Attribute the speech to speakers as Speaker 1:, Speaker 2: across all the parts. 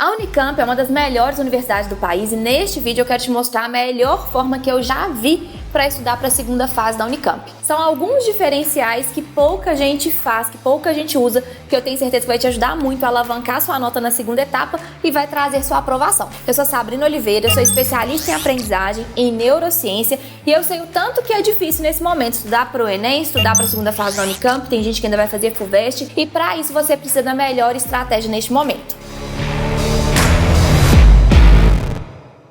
Speaker 1: A Unicamp é uma das melhores universidades do país e neste vídeo eu quero te mostrar a melhor forma que eu já vi para estudar para a segunda fase da Unicamp. São alguns diferenciais que pouca gente faz, que pouca gente usa, que eu tenho certeza que vai te ajudar muito a alavancar sua nota na segunda etapa e vai trazer sua aprovação. Eu sou Sabrina Oliveira, eu sou especialista em aprendizagem, em neurociência e eu sei o tanto que é difícil nesse momento estudar para o Enem, estudar para a segunda fase da Unicamp, tem gente que ainda vai fazer FUVEST e para isso você precisa da melhor estratégia neste momento.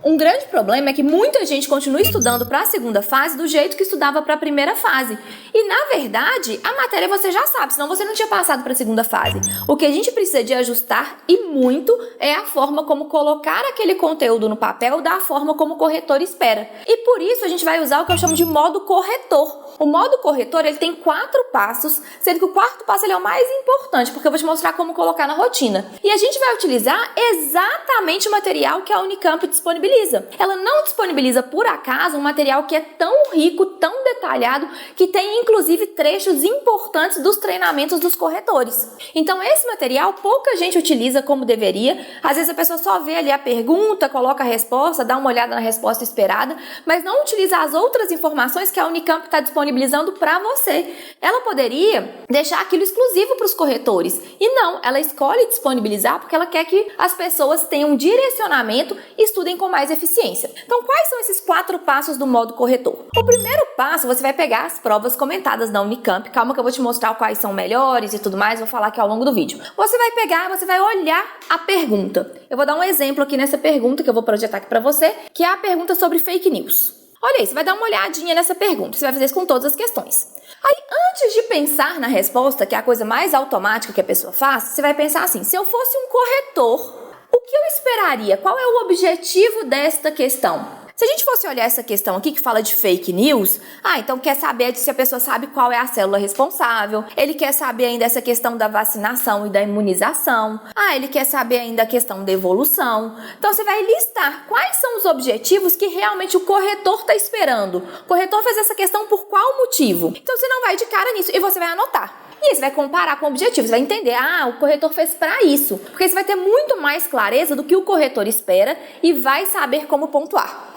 Speaker 1: Um grande problema é que muita gente continua estudando para a segunda fase do jeito que estudava para a primeira fase. E, na verdade, a matéria você já sabe, senão você não tinha passado para a segunda fase. O que a gente precisa de ajustar, e muito, é a forma como colocar aquele conteúdo no papel da forma como o corretor espera. E por isso a gente vai usar o que eu chamo de modo corretor. O modo corretor ele tem 4 passos, sendo que o quarto passo ele é o mais importante, porque eu vou te mostrar como colocar na rotina. E a gente vai utilizar exatamente o material que a Unicamp disponibiliza. Ela não disponibiliza por acaso um material que é tão rico, tão detalhado, que tem inclusive trechos importantes dos treinamentos dos corretores. Então esse material pouca gente utiliza como deveria. Às vezes a pessoa só vê ali a pergunta, coloca a resposta, dá uma olhada na resposta esperada, mas não utiliza as outras informações que a Unicamp está disponibilizando para você. Ela poderia deixar aquilo exclusivo para os corretores e não, ela escolhe disponibilizar porque ela quer que as pessoas tenham um direcionamento e estudem com mais eficiência. Então, quais são esses 4 passos do modo corretor? O primeiro passo, você vai pegar as provas comentadas da Unicamp. Calma que eu vou te mostrar quais são melhores e tudo mais, vou falar aqui ao longo do vídeo. Você vai pegar, você vai olhar a pergunta. Eu vou dar um exemplo aqui nessa pergunta que eu vou projetar aqui para você, que é a pergunta sobre fake news. Olha aí, você vai dar uma olhadinha nessa pergunta, você vai fazer isso com todas as questões. Aí, antes de pensar na resposta, que é a coisa mais automática que a pessoa faz, você vai pensar assim, se eu fosse um corretor, o que eu esperaria? Qual é o objetivo desta questão? Se a gente fosse olhar essa questão aqui que fala de fake news, então quer saber se a pessoa sabe qual é a célula responsável, ele quer saber ainda essa questão da vacinação e da imunização, ele quer saber ainda a questão da evolução. Então você vai listar quais são os objetivos que realmente o corretor está esperando. O corretor fez essa questão por qual motivo? Então você não vai de cara nisso e você vai anotar. E aí você vai comparar com o objetivo, você vai entender, o corretor fez para isso. Porque você vai ter muito mais clareza do que o corretor espera e vai saber como pontuar.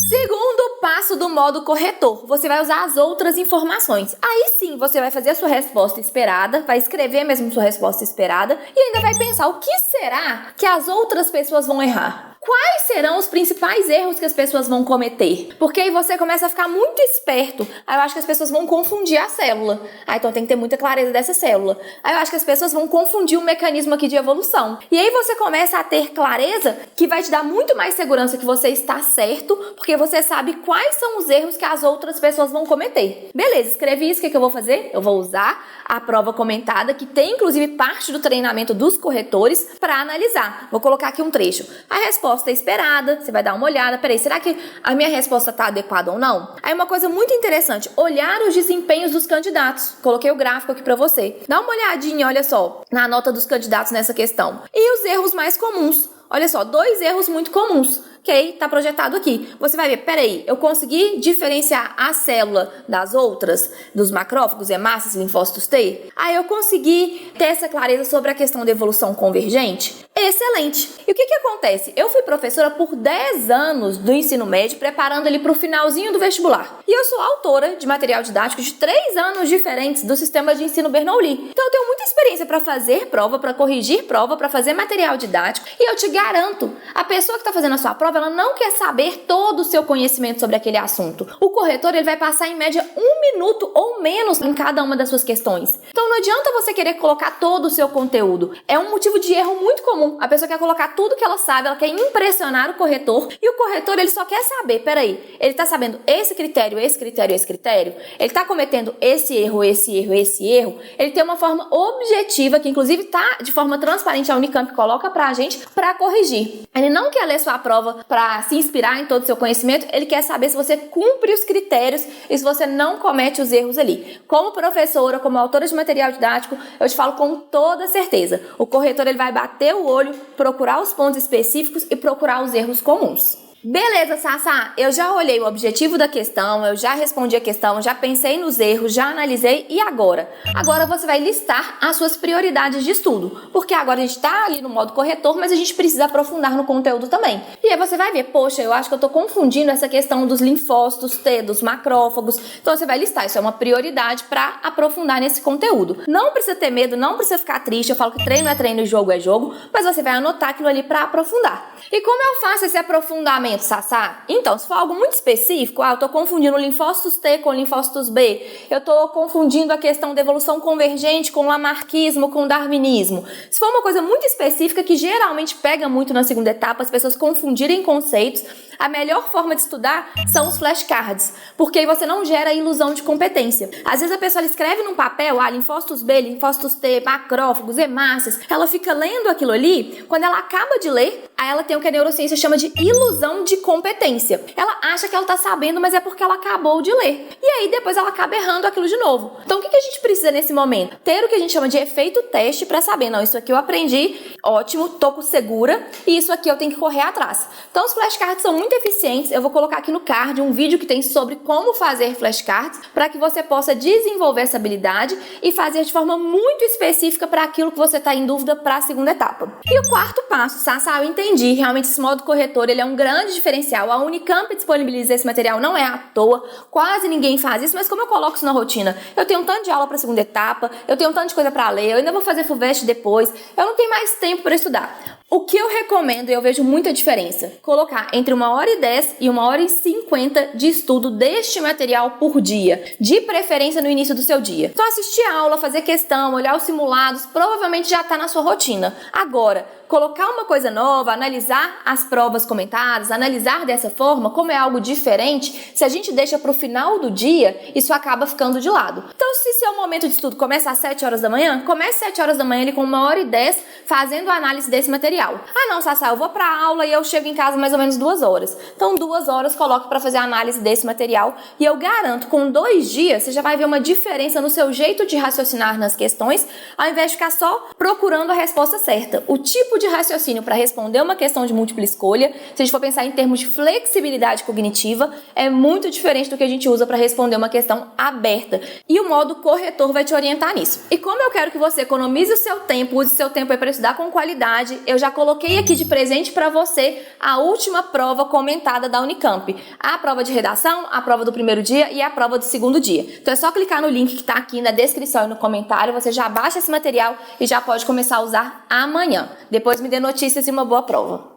Speaker 1: Segundo passo do modo corretor, você vai usar as outras informações. Aí sim, você vai fazer a sua resposta esperada, vai escrever mesmo sua resposta esperada e ainda vai pensar o que será que as outras pessoas vão errar. Quais serão os principais erros que as pessoas vão cometer? Porque aí você começa a ficar muito esperto. Aí eu acho que as pessoas vão confundir a célula. Então tem que ter muita clareza dessa célula. Aí eu acho que as pessoas vão confundir o mecanismo aqui de evolução. E aí você começa a ter clareza que vai te dar muito mais segurança que você está certo, porque você sabe quais são os erros que as outras pessoas vão cometer. Beleza, escrevi isso, o que eu vou fazer? Eu vou usar a prova comentada, que tem inclusive parte do treinamento dos corretores, para analisar. Vou colocar aqui um trecho. A resposta esperada, você vai dar uma olhada, peraí, será que a minha resposta está adequada ou não? Aí uma coisa muito interessante, olhar os desempenhos dos candidatos. Coloquei o gráfico aqui para você. Dá uma olhadinha, olha só, na nota dos candidatos nessa questão. E os erros mais comuns. Olha só, 2 erros muito comuns. Ok, tá projetado aqui. Você vai ver, peraí, eu consegui diferenciar a célula das outras, dos macrófagos, hemácias, linfócitos T? Eu consegui ter essa clareza sobre a questão da evolução convergente? Excelente! E o que acontece? Eu fui professora por 10 anos do ensino médio, preparando ele para o finalzinho do vestibular. E eu sou autora de material didático de 3 anos diferentes do sistema de ensino Bernoulli. Então eu tenho muita experiência para fazer prova, para corrigir prova, para fazer material didático. E eu te garanto, a pessoa que está fazendo a sua prova, ela não quer saber todo o seu conhecimento sobre aquele assunto. O corretor ele vai passar em média 1 minuto ou menos em cada uma das suas questões. Então não adianta você querer colocar todo o seu conteúdo. É um motivo de erro muito comum. A pessoa quer colocar tudo que ela sabe, ela quer impressionar o corretor e o corretor ele só quer saber, peraí, ele tá sabendo esse critério, esse critério, esse critério? Ele tá cometendo esse erro, esse erro, esse erro? Ele tem uma forma objetiva, que inclusive tá de forma transparente, a Unicamp coloca pra gente, pra corrigir. Ele não quer ler sua prova para se inspirar em todo o seu conhecimento, ele quer saber se você cumpre os critérios e se você não comete os erros ali. Como professora, como autora de material didático, eu te falo com toda certeza, o corretor ele vai bater o olho, procurar os pontos específicos e procurar os erros comuns. Beleza, Sassá, eu já olhei o objetivo da questão, eu já respondi a questão, já pensei nos erros, já analisei e agora? Agora você vai listar as suas prioridades de estudo, porque agora a gente tá ali no modo corretor, mas a gente precisa aprofundar no conteúdo também. E aí você vai ver, poxa, eu acho que eu tô confundindo essa questão dos linfócitos T, dos macrófagos, então você vai listar, isso é uma prioridade para aprofundar nesse conteúdo. Não precisa ter medo, não precisa ficar triste, eu falo que treino é treino e jogo é jogo, mas você vai anotar aquilo ali para aprofundar. E como eu faço esse aprofundamento, Sassá? Então, se for algo muito específico, eu tô confundindo linfócitos T com linfócitos B, eu tô confundindo a questão da evolução convergente com lamarquismo, com darwinismo. Se for uma coisa muito específica que geralmente pega muito na segunda etapa, as pessoas confundirem conceitos, a melhor forma de estudar são os flashcards, porque aí você não gera ilusão de competência. Às vezes a pessoa escreve num papel, linfócitos B, linfócitos T, macrófagos, hemácias, ela fica lendo aquilo ali, quando ela acaba de ler, aí ela tem o que a neurociência chama de ilusão de competência. Ela acha que ela tá sabendo, mas é porque ela acabou de ler. E aí depois ela acaba errando aquilo de novo. Então o que a gente precisa nesse momento? Ter o que a gente chama de efeito teste para saber, não, isso aqui eu aprendi, ótimo, tô segura, e isso aqui eu tenho que correr atrás. Então os flashcards são muito eficientes, eu vou colocar aqui no card um vídeo que tem sobre como fazer flashcards, para que você possa desenvolver essa habilidade e fazer de forma muito específica para aquilo que você está em dúvida para a segunda etapa. E o quarto passo, Sassá, eu entendi, realmente esse modo corretor ele é um grande diferencial, a Unicamp disponibiliza esse material, não é à toa, quase ninguém faz isso, mas como eu coloco isso na rotina? Eu tenho um tanto de aula para a segunda etapa, eu tenho um tanto de coisa para ler, eu ainda vou fazer FUVEST depois, eu não tenho mais tempo para estudar. O que eu recomendo, e eu vejo muita diferença, colocar entre 1h10 e 1h50 de estudo deste material por dia, de preferência no início do seu dia. Então assistir a aula, fazer questão, olhar os simulados, provavelmente já está na sua rotina. Agora, colocar uma coisa nova, analisar as provas comentadas, analisar dessa forma, como é algo diferente, se a gente deixa para o final do dia, isso acaba ficando de lado. Então se seu momento de estudo começa às 7 horas da manhã, comece às 7 horas da manhã ali com 1h10 fazendo a análise desse material. Não, Sassá, eu vou para a aula e eu chego em casa mais ou menos 2 horas. Então 2 horas coloque para fazer a análise desse material e eu garanto, com 2 dias você já vai ver uma diferença no seu jeito de raciocinar nas questões, ao invés de ficar só procurando a resposta certa. O tipo de raciocínio para responder uma questão de múltipla escolha, se a gente for pensar em termos de flexibilidade cognitiva, é muito diferente do que a gente usa para responder uma questão aberta. E o modo corretor vai te orientar nisso. E como eu quero que você economize o seu tempo, use o seu tempo para estudar com qualidade, eu já coloquei aqui de presente para você a última prova comentada da Unicamp. A prova de redação, a prova do primeiro dia e a prova do segundo dia. Então é só clicar no link que está aqui na descrição e no comentário, você já baixa esse material e já pode começar a usar amanhã. Depois me dê notícias e uma boa prova.